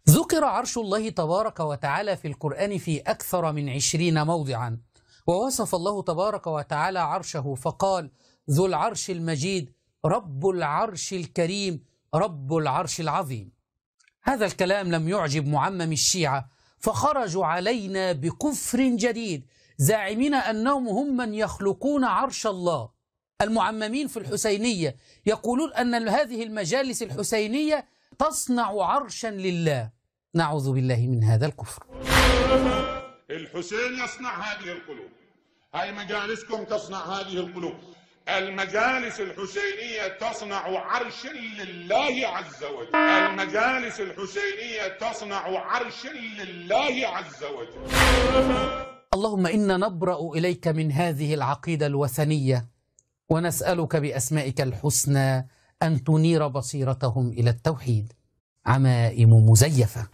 ذكر عرش الله تبارك وتعالى في القرآن في أكثر من 20 موضعا، ووصف الله تبارك وتعالى عرشه فقال: ذو العرش المجيد، رب العرش الكريم، رب العرش العظيم. هذا الكلام لم يعجب معمم الشيعة، فخرجوا علينا بكفر جديد زاعمين أنهم هم من يخلقون عرش الله. المعممين في الحسينية يقولون أن هذه المجالس الحسينية تصنع عرشا لله. نعوذ بالله من هذا الكفر. الحسين يصنع هذه القلوب، هاي مجالسكم تصنع هذه القلوب. المجالس الحسينية تصنع عرشا لله عز وجل. المجالس الحسينية تصنع عرشا لله عز وجل. اللهم إنا نبرأ إليك من هذه العقيدة الوثنية، ونسألك بأسمائك الحسنى أن تنير بصيرتهم إلى التوحيد. عمائم مزيفة.